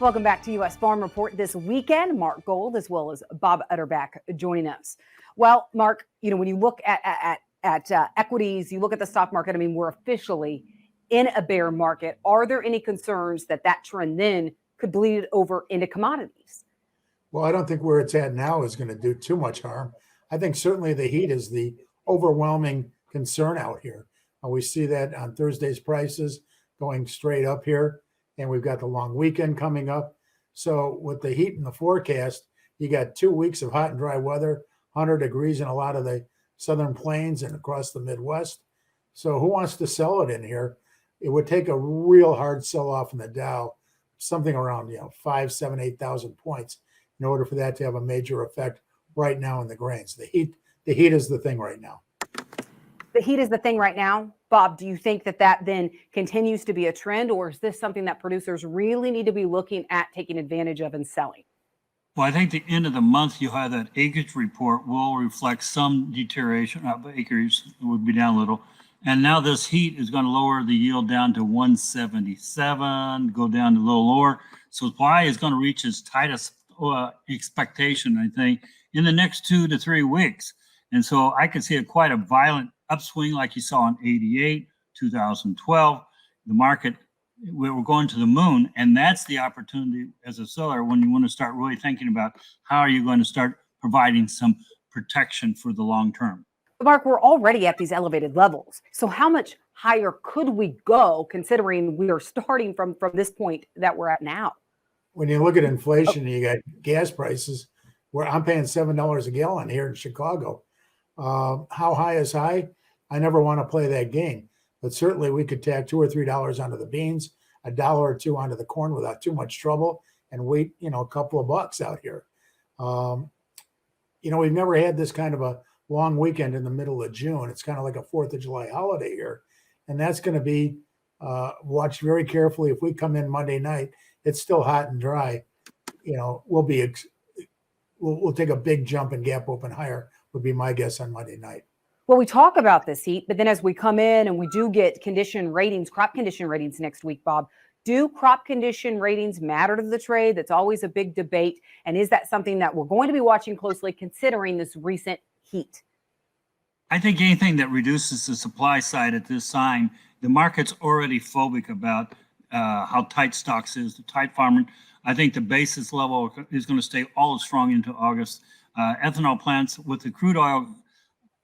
Welcome back to U.S. Farm Report this weekend. Mark Gold as well as Bob Utterback joining us. Well, Mark, when you look at equities, you look at the stock market, we're officially in a bear market. Are there any concerns that trend then could bleed over into commodities? Well, I don't think where it's at now is going to do too much harm. I think certainly the heat is the overwhelming concern out here. We see that on Thursday's prices going straight up here, and we've got the long weekend coming up. So with the heat in the forecast, you got 2 weeks of hot and dry weather, 100 degrees in a lot of the southern plains and across the Midwest. So who wants to sell it in here? It would take a real hard sell-off in the Dow, something around 5, 7, 8,000 points, in order for that to have a major effect right now in the grains. The heat is the thing right now. The heat is the thing right now. Bob, do you think that then continues to be a trend, or is this something that producers really need to be looking at taking advantage of and selling? Well, I think the end of the month, you have that acreage report will reflect some deterioration. Acres would be down a little. And now this heat is going to lower the yield down to 177, go down to a little lower. So supply is going to reach its tightest expectation, I think, in the next 2 to 3 weeks. And so I could see quite a violent upswing like you saw in 88, 2012. The market, we're going to the moon. And that's the opportunity as a seller when you want to start really thinking about how are you going to start providing some protection for the long term. Mark, we're already at these elevated levels. So how much higher could we go considering we are starting from this point that we're at now? When you look at inflation, you got gas prices where I'm paying $7 a gallon here in Chicago. How high is high? I never want to play that game, but certainly we could tack $2 or $3 onto the beans, $1 or $2 onto the corn without too much trouble, and wait, a couple of bucks out here. We've never had this kind of a long weekend in the middle of June. It's kind of like a 4th of July holiday here, and that's going to be watched very carefully. If we come in Monday night, it's still hot and dry. We'll take a big jump and gap open higher would be my guess on Monday night. Well, we talk about this heat, but then as we come in and we do get crop condition ratings next week, Bob, do crop condition ratings matter to the trade? That's always a big debate. And is that something that we're going to be watching closely considering this recent heat? I think anything that reduces the supply side at this time, the market's already phobic about how tight stocks is, the tight farming. I think the basis level is going to stay all strong into August. Ethanol plants with the crude oil,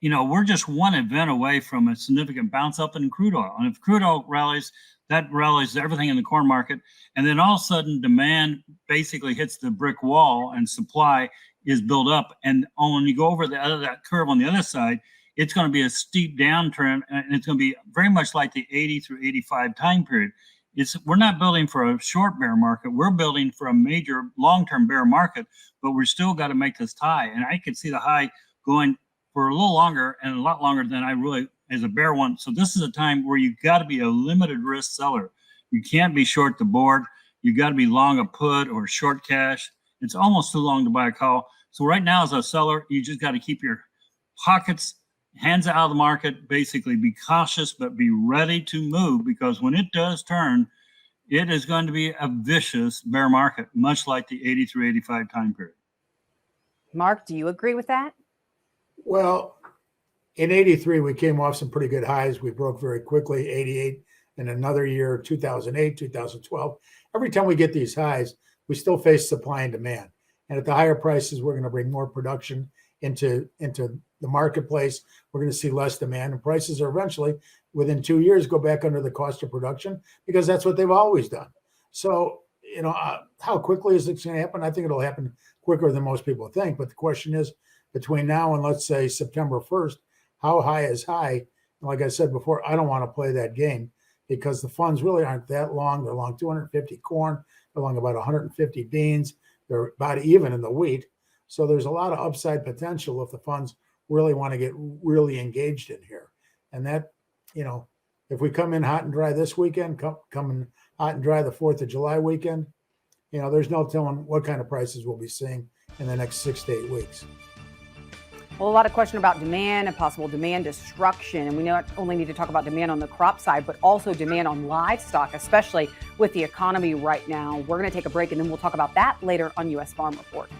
we're just one event away from a significant bounce up in crude oil. And if crude oil rallies, that rallies everything in the corn market. And then all of a sudden demand basically hits the brick wall and supply is built up. And when you go over that curve on the other side, it's going to be a steep downtrend, and it's going to be very much like the 80 through 85 time period. We're not building for a short bear market. We're building for a major long-term bear market, but we're still got to make this high. And I could see the high going for a little longer and a lot longer than I really as a bear one. So this is a time where you've got to be a limited risk seller. You can't be short the board. You got to be long a put or short cash. It's almost too long to buy a call. So right now as a seller, you just got to keep your pockets, hands out of the market, basically be cautious, but be ready to move, because when it does turn, it is going to be a vicious bear market, much like the 80 through 85 time period. Mark, do you agree with that? Well, in 83, we came off some pretty good highs. We broke very quickly, 88 in another year, 2008, 2012. Every time we get these highs, we still face supply and demand. And at the higher prices, we're going to bring more production into the marketplace. We're going to see less demand, and prices are eventually, within 2 years, go back under the cost of production, because that's what they've always done. So, how quickly is it going to happen? I think it'll happen quicker than most people think. But the question is, between now and let's say September 1st, how high is high? And like I said before, I don't want to play that game, because the funds really aren't that long. They're long 250 corn. They're long about 150 beans. They're about even in the wheat. So there's a lot of upside potential if the funds really want to get really engaged in here. And that, if we come in hot and dry this weekend, come in hot and dry the 4th of July weekend, there's no telling what kind of prices we'll be seeing in the next 6 to 8 weeks. Well, a lot of question about demand and possible demand destruction. And we not only need to talk about demand on the crop side, but also demand on livestock, especially with the economy right now. We're going to take a break and then we'll talk about that later on U.S. Farm Report.